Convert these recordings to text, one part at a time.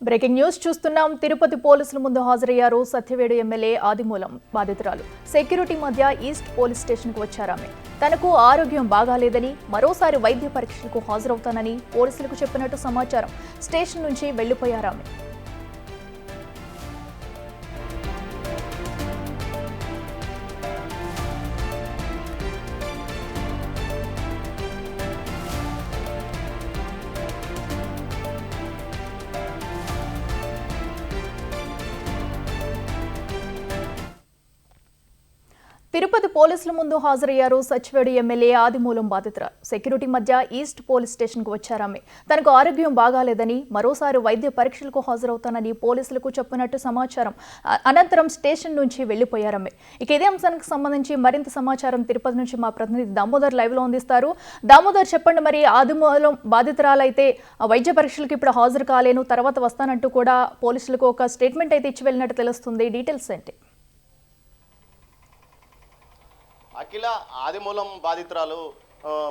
Breaking news చూస్తున్నాం. తిరుపతి పోలీసుల ముందు హాజరయ్యారు సత్యవేడు ఎమ్మెల్యే ఆదిమూలం బాధితురాలు. సెక్యూరిటీ మధ్య ఈస్ట్ పోలీస్ స్టేషన్కు వచ్చారామె. తనకు ఆరోగ్యం బాగాలేదని, మరోసారి వైద్య పరీక్షలకు హాజరవుతానని పోలీసులకు చెప్పినట్టు సమాచారం. స్టేషన్ నుంచి వెళ్లిపోయారామె. తిరుపతి పోలీసుల ముందు హాజరయ్యారు సత్యవేడు ఎమ్మెల్యే ఆదిమూలం బాధితురాలు. సెక్యూరిటీ మధ్య ఈస్ట్ పోలీస్ స్టేషన్కు వచ్చారామె. తనకు ఆరోగ్యం బాగాలేదని, మరోసారి వైద్య పరీక్షలకు హాజరవుతానని పోలీసులకు చెప్పినట్టు సమాచారం. అనంతరం స్టేషన్ నుంచి వెళ్లిపోయారామె. ఇక ఇదే అంశానికి సంబంధించి మరింత సమాచారం తిరుపతి నుంచి మా ప్రతినిధి దామోదర్ లైవ్ లో అందిస్తారు. దామోదర్, చెప్పండి, మరి ఆదిమూలం బాధితురాలైతే వైద్య పరీక్షలకు ఇప్పుడు హాజరు కాలేను, తర్వాత వస్తానంటూ కూడా పోలీసులకు ఒక స్టేట్మెంట్ అయితే ఇచ్చి వెళ్ళినట్టు తెలుస్తుంది. డీటెయిల్స్ ఏంటి? అఖిల, ఆదిమూలం బాధితురాలు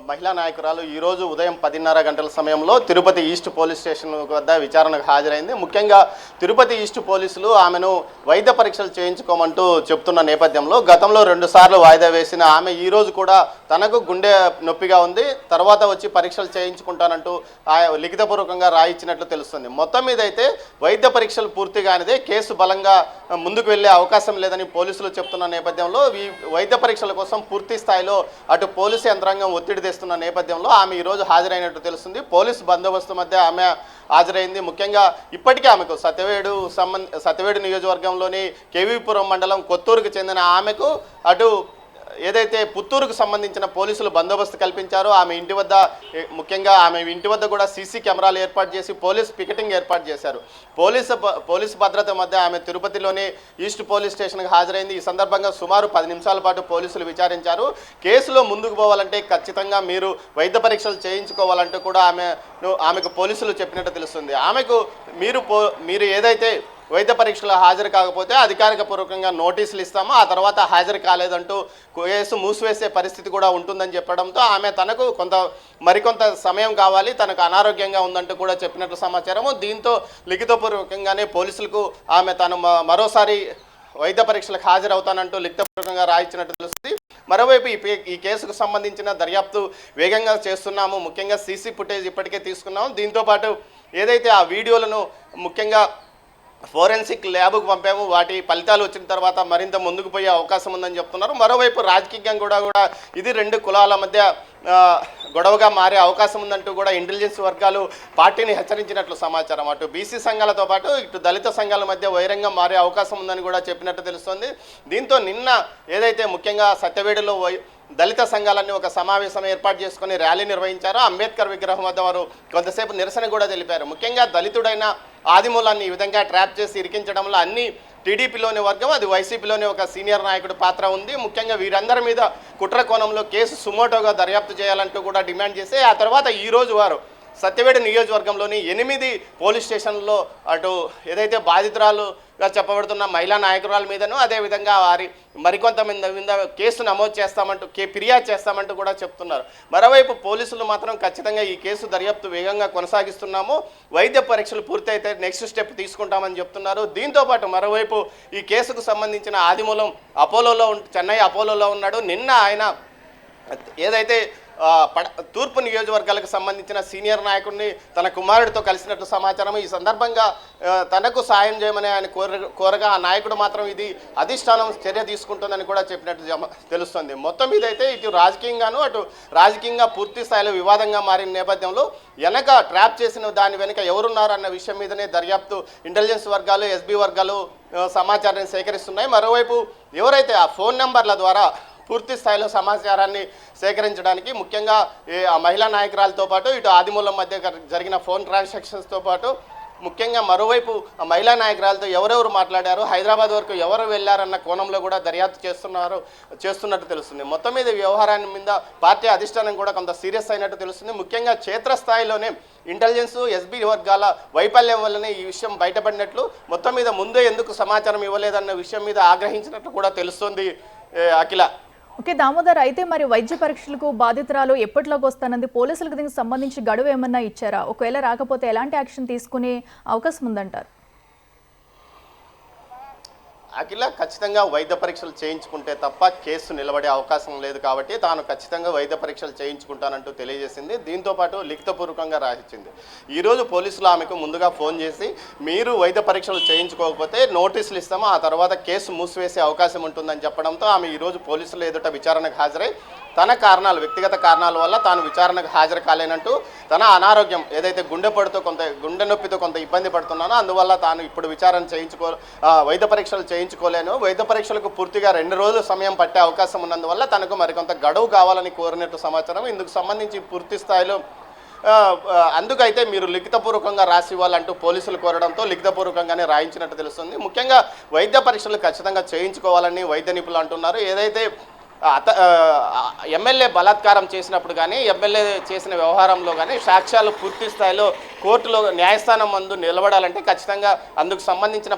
మహిళా నాయకురాలు ఈరోజు ఉదయం 10:30 గంటల సమయంలో తిరుపతి ఈస్ట్ పోలీస్ స్టేషన్ వద్ద విచారణకు హాజరైంది. ముఖ్యంగా తిరుపతి ఈస్ట్ పోలీసులు ఆమెను వైద్య పరీక్షలు చేయించుకోమంటూ చెప్తున్న నేపథ్యంలో గతంలో 2 సార్లు వాయిదా వేసిన ఆమె ఈరోజు కూడా తనకు గుండె నొప్పిగా ఉంది, తర్వాత వచ్చి పరీక్షలు చేయించుకుంటానంటూ లిఖితపూర్వకంగా రాయించినట్లు తెలుస్తుంది. మొత్తం మీద అయితే వైద్య పరీక్షలు పూర్తిగానిదే, కేసు బలంగా ముందుకు వెళ్లే అవకాశం లేదని పోలీసులు చెప్తున్న నేపథ్యంలో ఈ వైద్య పరీక్షల కోసం పూర్తి స్థాయిలో అటు పోలీసు యంత్రాంగం ఒత్తిడి తెస్తున్న నేపథ్యంలో ఆమె ఈరోజు హాజరైనట్టు తెలుస్తుంది. పోలీసు బందోబస్తు మధ్య ఆమె హాజరైంది. ముఖ్యంగా ఇప్పటికే ఆమెకు సత్యవేడు నియోజకవర్గంలోని కేవీపురం మండలం కొత్తూరుకు చెందిన ఆమెకు అటు ఏదైతే పుత్తూరుకు సంబంధించిన పోలీసులు బందోబస్తు కల్పించారో ఆమె ఇంటి వద్ద, ముఖ్యంగా ఆమె ఇంటి వద్ద కూడా సీసీ కెమెరాలు ఏర్పాటు చేసి పోలీస్ పికెటింగ్ ఏర్పాటు చేశారు. పోలీసు భద్రత మధ్య ఆమె తిరుపతిలోని ఈస్ట్ పోలీస్ స్టేషన్కి హాజరైంది. ఈ సందర్భంగా సుమారు 10 నిమిషాల పాటు పోలీసులు విచారించారు. కేసులో ముందుకు పోవాలంటే ఖచ్చితంగా మీరు వైద్య పరీక్షలు చేయించుకోవాలంటూ కూడా ఆమెకు పోలీసులు చెప్పినట్టు తెలుస్తుంది. ఆమెకు మీరు ఏదైతే వైద్య పరీక్షలు హాజరు కాకపోతే అధికారికపూర్వకంగా నోటీసులు ఇస్తాము, ఆ తర్వాత హాజరు కాలేదంటూ కేసు మూసివేసే పరిస్థితి కూడా ఉంటుందని చెప్పడంతో ఆమె తనకు మరికొంత సమయం కావాలి, తనకు అనారోగ్యంగా ఉందంటూ కూడా చెప్పినట్లు సమాచారము. దీంతో లిఖితపూర్వకంగానే పోలీసులకు ఆమె తను మరోసారి వైద్య పరీక్షలకు హాజరవుతానంటూ లిఖితపూర్వకంగా రాయించినట్టు తెలుస్తుంది. మరోవైపు ఈ కేసుకు సంబంధించిన దర్యాప్తు వేగంగా చేస్తున్నాము. ముఖ్యంగా సీసీ ఫుటేజ్ ఇప్పటికే తీసుకున్నాము. దీంతోపాటు ఏదైతే ఆ వీడియోలను ముఖ్యంగా ఫోరెన్సిక్ ల్యాబ్కు పంపాము, వాటి ఫలితాలు వచ్చిన తర్వాత మరింత ముందుకు పోయే అవకాశం ఉందని చెప్తున్నారు. మరోవైపు రాజకీయంగా కూడా ఇది 2 కులాల మధ్య గొడవగా మారే అవకాశం ఉందంటూ కూడా ఇంటెలిజెన్స్ వర్గాలు పార్టీని హెచ్చరించినట్లు సమాచారం. అటు బీసీ సంఘాలతో పాటు ఇటు దళిత సంఘాల మధ్య వైరంగా మారే అవకాశం ఉందని కూడా చెప్పినట్టు తెలుస్తోంది. దీంతో నిన్న ఏదైతే ముఖ్యంగా సత్యవేడులో దళిత సంఘాలన్నీ ఒక సమావేశం ఏర్పాటు చేసుకుని ర్యాలీ నిర్వహించారు. అంబేద్కర్ విగ్రహం వద్ద వారు కొంతసేపు నిరసన కూడా తెలిపారు. ముఖ్యంగా దళితుడైన ఆదిమూలాన్ని ఈ విధంగా ట్రాప్ చేసి ఇరికించడంలో అన్ని టీడీపీలోని వర్గం, అది వైసీపీలోని ఒక సీనియర్ నాయకుడు పాత్ర ఉంది. ముఖ్యంగా వీరందరి మీద కుట్ర కోణంలో కేసు సుమోటోగా దర్యాప్తు చేయాలంటూ కూడా డిమాండ్ చేసి ఆ తర్వాత ఈరోజు వారు సత్యవేడు నియోజకవర్గంలోని 8 పోలీస్ స్టేషన్లలో అటు ఏదైతే బాధితురాలుగా చెప్పబడుతున్న మహిళా నాయకురాల మీదను, అదేవిధంగా వారి మరికొంతమంది మీద కేసు నమోదు చేస్తామంటూ ఫిర్యాదు చేస్తామంటూ కూడా చెప్తున్నారు. మరోవైపు పోలీసులు మాత్రం ఖచ్చితంగా ఈ కేసు దర్యాప్తు వేగంగా కొనసాగిస్తున్నాము, వైద్య పరీక్షలు పూర్తయితే నెక్స్ట్ స్టెప్ తీసుకుంటామని చెప్తున్నారు. దీంతోపాటు మరోవైపు ఈ కేసుకు సంబంధించిన ఆదిమూలం చెన్నై అపోలోలో ఉన్నాడు. నిన్న ఆయన ఏదైతే తూర్పు నియోజకవర్గాలకు సంబంధించిన సీనియర్ నాయకుడిని తన కుమారుడితో కలిసినట్లు సమాచారం. ఈ సందర్భంగా తనకు సాయం చేయమని ఆయన కోరగా ఆ నాయకుడు మాత్రం ఇది అధిష్టానం చర్య తీసుకుంటుందని కూడా చెప్పినట్టు తెలుస్తుంది. మొత్తం ఇదైతే ఇటు రాజకీయంగా పూర్తి స్థాయిలో వివాదంగా మారిన నేపథ్యంలో ట్రాప్ చేసిన దాని వెనుక ఎవరున్నారు అన్న విషయం మీదనే దర్యాప్తు ఇంటెలిజెన్స్ వర్గాలు, ఎస్బీ వర్గాలు సమాచారాన్ని సేకరిస్తున్నాయి. మరోవైపు ఎవరైతే ఆ ఫోన్ నెంబర్ల ద్వారా పూర్తి స్థాయిలో సమాచారాన్ని సేకరించడానికి ముఖ్యంగా ఆ మహిళా నాయకురాలతో పాటు ఇటు ఆదిమూలం మధ్య జరిగిన ఫోన్ ట్రాన్సాక్షన్స్తో పాటు ముఖ్యంగా మరోవైపు ఆ మహిళా నాయకురాలతో ఎవరెవరు మాట్లాడారు, హైదరాబాద్ వరకు ఎవరు వెళ్ళారన్న కోణంలో కూడా దర్యాప్తు చేస్తున్నట్టు తెలుస్తుంది. మొత్తం మీద వ్యవహారాన్ని మీద పార్టీ అధిష్టానం కూడా కొంత సీరియస్ అయినట్టు తెలుస్తుంది. ముఖ్యంగా క్షేత్రస్థాయిలోనే ఇంటెలిజెన్స్, ఎస్బీ వర్గాల వైఫల్యం వల్లనే ఈ విషయం బయటపడినట్లు, మొత్తం మీద ముందే ఎందుకు సమాచారం ఇవ్వలేదన్న విషయం మీద ఆగ్రహించినట్టు కూడా తెలుస్తుంది. అఖిల. ఓకే దామోదర్, అయితే మరి వైద్య పరీక్షలకు బాధితురాలు ఎప్పటిలోకి వస్తానంది? పోలీసులకు దీనికి సంబంధించి గడువు ఏమన్నా ఇచ్చారా? ఒకవేళ రాకపోతే ఎలాంటి యాక్షన్ తీసుకునే అవకాశం ఉందంటారు? అఖిల ఖచ్చితంగా వైద్య పరీక్షలు చేయించుకుంటే తప్ప కేసు నిలబడే అవకాశం లేదు కాబట్టి తాను ఖచ్చితంగా వైద్య పరీక్షలు చేయించుకుంటానంటూ తెలియజేసింది. దీంతోపాటు లిఖితపూర్వకంగా రాసిచ్చింది. ఈరోజు పోలీసులు ఆమెకు ముందుగా ఫోన్ చేసి మీరు వైద్య పరీక్షలు చేయించుకోకపోతే నోటీసులు ఇస్తాము, ఆ తర్వాత కేసు మూసివేసే అవకాశం ఉంటుందని చెప్పడంతో ఆమె ఈరోజు పోలీసుల ఎదుట విచారణకు హాజరై తన కారణాలు, వ్యక్తిగత కారణాల వల్ల తాను విచారణకు హాజరు కాలేనంటూ, తన అనారోగ్యం ఏదైతే గుండె నొప్పితో కొంత ఇబ్బంది పడుతున్నానో అందువల్ల తాను ఇప్పుడు విచారణ వైద్య పరీక్షలు చేయించుకోలేను, వైద్య పరీక్షలకు పూర్తిగా 2 రోజులు సమయం పట్టే అవకాశం ఉన్నందువల్ల తనకు మరికొంత గడువు కావాలని కోరినట్టు సమాచారం. ఇందుకు సంబంధించి పూర్తి స్థాయిలో అందుకైతే మీరు లిఖితపూర్వకంగా రాసి ఇవ్వాలంటూ పోలీసులు కోరడంతో లిఖితపూర్వకంగానే రాయించినట్టు తెలుస్తుంది. ముఖ్యంగా వైద్య పరీక్షలు ఖచ్చితంగా చేయించుకోవాలని వైద్య నిపుణులు అంటున్నారు. ఏదైతే ఎమ్మెల్యే బలాత్కారం చేసినప్పుడు కానీ, ఎమ్మెల్యే చేసిన వ్యవహారంలో కానీ సాక్ష్యాలు పూర్తి స్థాయిలో కోర్టులో న్యాయస్థానం ముందు నిలబడాలంటే ఖచ్చితంగా అందుకు సంబంధించిన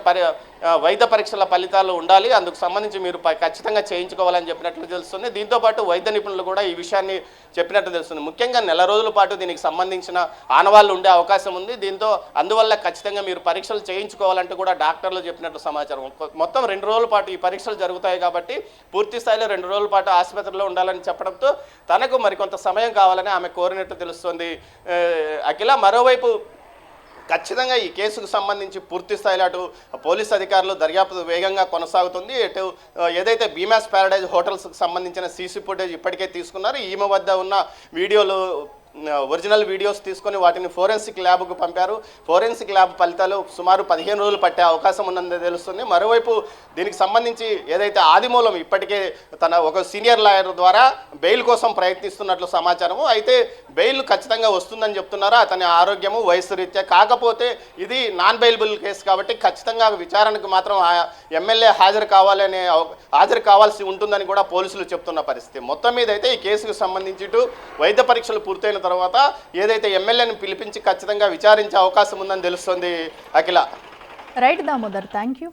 వైద్య పరీక్షల ఫలితాలు ఉండాలి. అందుకు సంబంధించి మీరు ఖచ్చితంగా చేయించుకోవాలని చెప్పినట్లు తెలుస్తుంది. దీంతోపాటు వైద్య నిపుణులు కూడా ఈ విషయాన్ని చెప్పినట్టు తెలుస్తుంది. ముఖ్యంగా 4 రోజుల పాటు దీనికి సంబంధించిన ఆనవాళ్ళు ఉండే అవకాశం ఉంది. అందువల్ల ఖచ్చితంగా మీరు పరీక్షలు చేయించుకోవాలంటూ కూడా డాక్టర్లు చెప్పినట్టు సమాచారం. మొత్తం 2 రోజుల పాటు ఈ పరీక్షలు జరుగుతాయి కాబట్టి పూర్తి స్థాయిలో 2 రోజుల పాటు ఆసుపత్రిలో ఉండాలని చెప్పడంతో తనకు మరికొంత సమయం కావాలని ఆమె కోరినట్టు తెలుస్తుంది. అఖిల, మరోవైపు ఖచ్చితంగా ఈ కేసుకు సంబంధించి పూర్తి స్థాయిలో అటు పోలీస్ అధికారులు దర్యాప్తు వేగంగా కొనసాగుతుంది. ఏదైతే భీమాస్ ప్యారడైజ్ హోటల్స్కి సంబంధించిన సీసీ ఫుటేజ్ ఇప్పటికే తీసుకున్నారు. ఈమె వద్ద ఉన్న వీడియోలు, ఒరిజినల్ వీడియోస్ తీసుకొని వాటిని ఫోరెన్సిక్ ల్యాబ్కు పంపారు. ఫోరెన్సిక్ ల్యాబ్ ఫలితాలు సుమారు 15 రోజులు పట్టే అవకాశం ఉందని తెలుస్తుంది. మరోవైపు దీనికి సంబంధించి ఏదైతే ఆదిమూలం ఇప్పటికే తన ఒక సీనియర్ లాయర్ ద్వారా బెయిల్ కోసం ప్రయత్నిస్తున్నట్లు సమాచారము. అయితే బెయిల్ ఖచ్చితంగా వస్తుందని చెప్తున్నారు. అతని ఆరోగ్యము, వయసు రీత్యా. కాకపోతే ఇది నాన్ బెయిలబుల్ కేసు కాబట్టి ఖచ్చితంగా విచారణకు మాత్రం ఎమ్మెల్యే హాజరు కావాల్సి ఉంటుందని కూడా పోలీసులు చెప్తున్న పరిస్థితి. మొత్తం మీద అయితే ఈ కేసుకు సంబంధించి వైద్య పరీక్షలు పూర్తయిన తర్వాత ఏదైతే ఎమ్మెల్యేని పిలిపించి ఖచ్చితంగా విచారించే అవకాశం ఉందని తెలుస్తుంది. Akhila. Right Damodar, thank you.